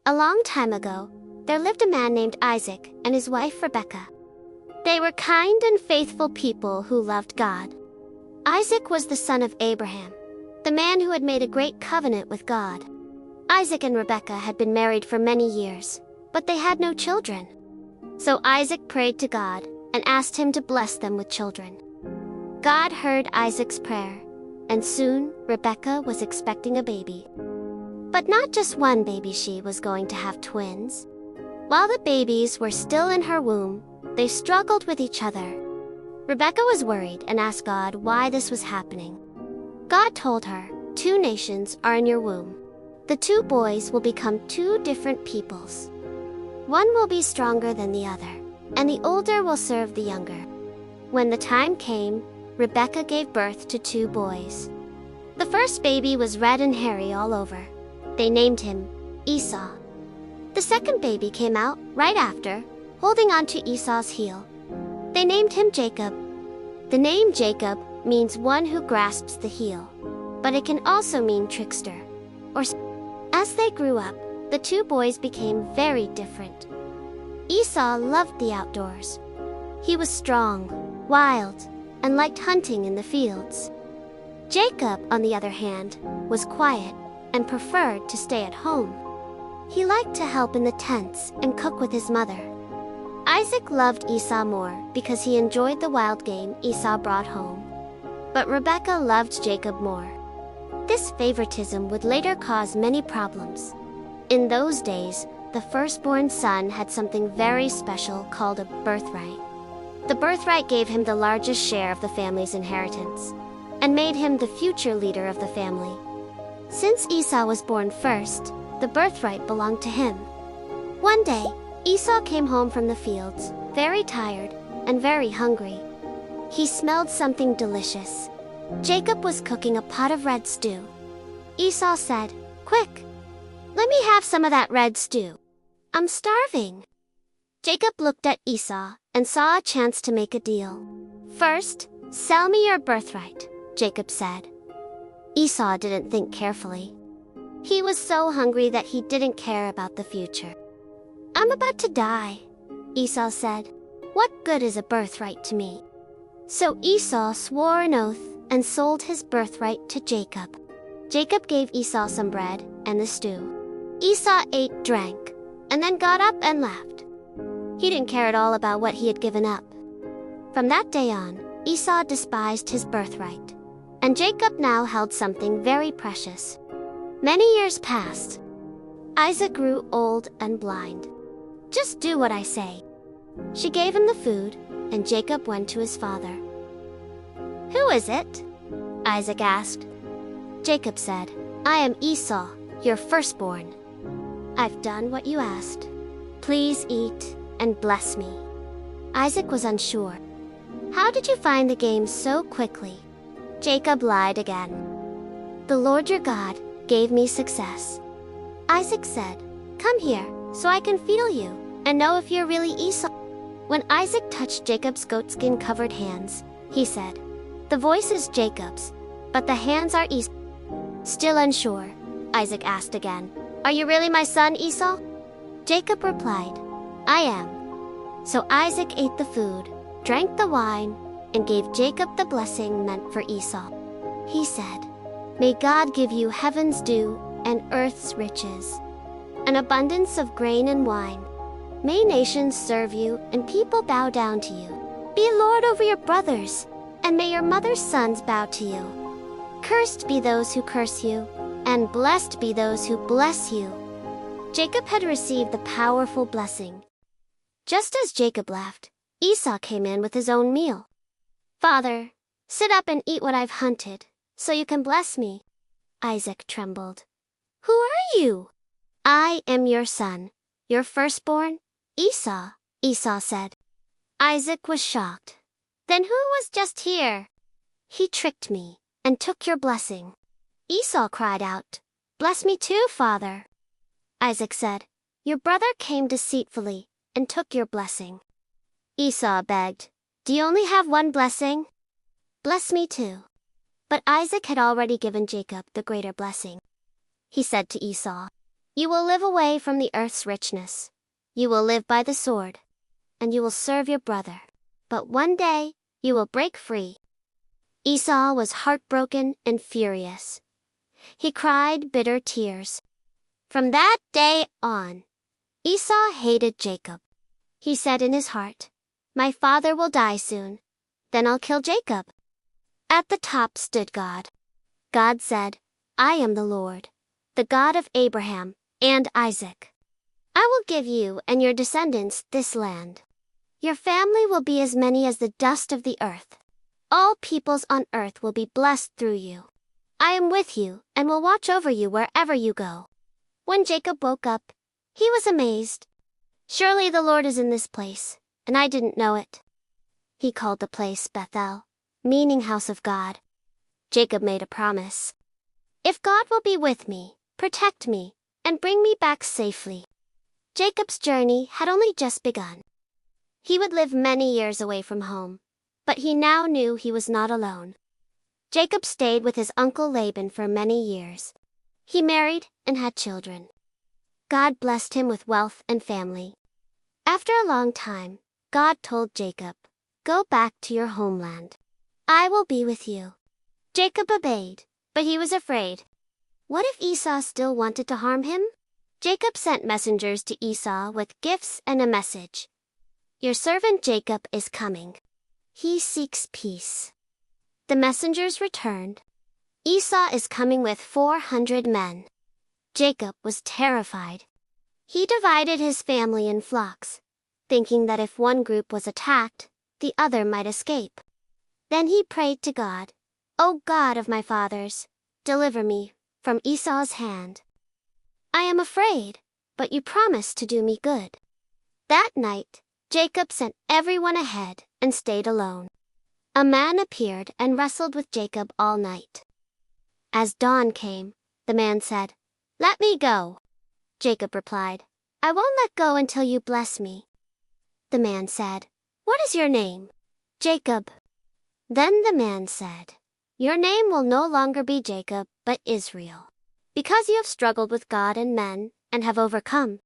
A long time ago, there lived a man named Isaac and his wife Rebekah. They were kind and faithful people who loved God. Isaac was the son of Abraham, the man who had made a great covenant with God. Isaac and Rebekah had been married for many years, but they had no children. So Isaac prayed to God and asked him to bless them with children. God heard Isaac's prayer, and soon Rebekah was expecting a baby. But not just one baby, she was going to have twins. While the babies were still in her womb, they struggled with each other. Rebekah was worried and asked God why this was happening. God told her, "Two nations are in your womb. The two boys will become two different peoples. One will be stronger than the other, and the older will serve the younger." When the time came, Rebekah gave birth to two boys. The first baby was red and hairy all over. They named him Esau. The second baby came out right after, holding onto Esau's heel. They named him Jacob. The name Jacob means one who grasps the heel, but it can also mean trickster. As they grew up, the two boys became very different. Esau loved the outdoors. He was strong, wild, and liked hunting in the fields. Jacob, on the other hand, was quiet and preferred to stay at home. He liked to help in the tents and cook with his mother. Isaac loved Esau more because he enjoyed the wild game Esau brought home. But Rebekah loved Jacob more. This favoritism would later cause many problems. In those days, the firstborn son had something very special called a birthright. The birthright gave him the largest share of the family's inheritance, and made him the future leader of the family. Since Esau was born first, the birthright belonged to him. One day, Esau came home from the fields, very tired and very hungry. He smelled something delicious. Jacob was cooking a pot of red stew. Esau said, "Quick, let me have some of that red stew. I'm starving." Jacob looked at Esau and saw a chance to make a deal. "First, sell me your birthright," Jacob said. Esau didn't think carefully. He was so hungry that he didn't care about the future. "I'm about to die," Esau said. "What good is a birthright to me?" So Esau swore an oath and sold his birthright to Jacob. Jacob gave Esau some bread and the stew. Esau ate, drank, and then got up and left. He didn't care at all about what he had given up. From that day on, Esau despised his birthright, and Jacob now held something very precious. Many years passed. Isaac grew old and blind. "Just do what I say." She gave him the food, and Jacob went to his father. "Who is it?" Isaac asked. Jacob said, "I am Esau, your firstborn. I've done what you asked. Please eat and bless me." Isaac was unsure. "How did you find the game so quickly?" Jacob lied again. "The Lord your God gave me success." Isaac said, "Come here so I can feel you and know if you're really Esau." When Isaac touched Jacob's goatskin-covered hands, he said, "The voice is Jacob's, but the hands are Esau's." Still unsure, Isaac asked again, "Are you really my son, Esau?" Jacob replied, "I am." So Isaac ate the food, drank the wine, and gave Jacob the blessing meant for Esau. He said, "May God give you heaven's dew and earth's riches, an abundance of grain and wine. May nations serve you and people bow down to you. Be Lord over your brothers, and may your mother's sons bow to you. Cursed be those who curse you, and blessed be those who bless you." Jacob had received the powerful blessing. Just as Jacob left, Esau came in with his own meal. "Father, sit up and eat what I've hunted, so you can bless me." Isaac trembled. "Who are you?" "I am your son, your firstborn, Esau," Esau said. Isaac was shocked. "Then who was just here?" "He tricked me and took your blessing." Esau cried out, "Bless me too, father." Isaac said, "Your brother came deceitfully and took your blessing." Esau begged, "Do you only have one blessing? Bless me too." But Isaac had already given Jacob the greater blessing. He said to Esau, You will live away from the earth's richness. You will live by the sword, and you will serve your brother. But one day, you will break free." Esau was heartbroken and furious. He cried bitter tears. From that day on, Esau hated Jacob. He said in his heart, "My father will die soon. Then I'll kill Jacob." At the top stood God. God said, "I am the Lord, the God of Abraham and Isaac. I will give you and your descendants this land. Your family will be as many as the dust of the earth. All peoples on earth will be blessed through you. I am with you and will watch over you wherever you go." When Jacob woke up, he was amazed. "Surely the Lord is in this place, and I didn't know it." He called the place Bethel, meaning house of God. Jacob made a promise. "If God will be with me, protect me, and bring me back safely." Jacob's journey had only just begun. He would live many years away from home, but he now knew he was not alone. Jacob stayed with his uncle Laban for many years. He married and had children. God blessed him with wealth and family. After a long time, God told Jacob, "Go back to your homeland. I will be with you." Jacob obeyed, but he was afraid. What if Esau still wanted to harm him? Jacob sent messengers to Esau with gifts and a message. "Your servant Jacob is coming. He seeks peace." The messengers returned. "Esau is coming with 400 men." Jacob was terrified. He divided his family in flocks, thinking that if one group was attacked, the other might escape. Then he prayed to God, "O God of my fathers, deliver me from Esau's hand. I am afraid, but you promised to do me good." That night, Jacob sent everyone ahead and stayed alone. A man appeared and wrestled with Jacob all night. As dawn came, the man said, "Let me go." Jacob replied, "I won't let go until you bless me." The man said, "What is your name?" "Jacob." Then the man said, "Your name will no longer be Jacob, but Israel, because you have struggled with God and men, and have overcome."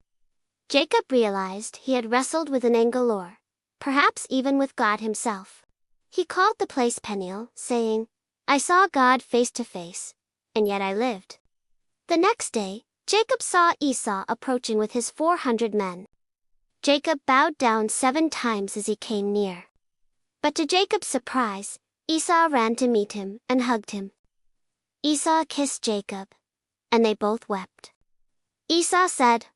Jacob realized he had wrestled with an Engelor, perhaps even with God himself. He called the place Peniel, saying, "I saw God face to face, and yet I lived." The next day, Jacob saw Esau approaching with his 400 men. Jacob bowed down 7 times as he came near. But to Jacob's surprise, Esau ran to meet him and hugged him. Esau kissed Jacob, and they both wept. Esau said,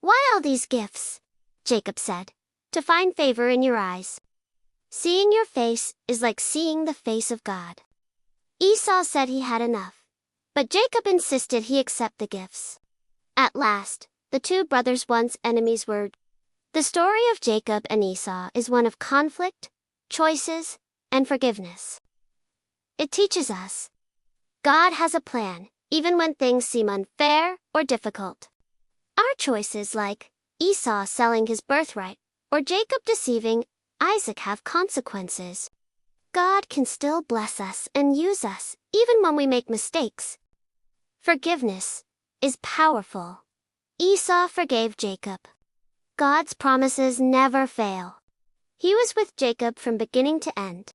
"Why all these gifts?" Jacob said, "To find favor in your eyes. Seeing your face is like seeing the face of God." Esau said he had enough, but Jacob insisted he accept the gifts. At last, the two brothers, once enemies, were. The story of Jacob and Esau is one of conflict, choices, and forgiveness. It teaches us God has a plan, even when things seem unfair or difficult. Our choices, like Esau selling his birthright or Jacob deceiving Isaac, have consequences. God can still bless us and use us, even when we make mistakes. Forgiveness is powerful. Esau forgave Jacob. God's promises never fail. He was with Jacob from beginning to end.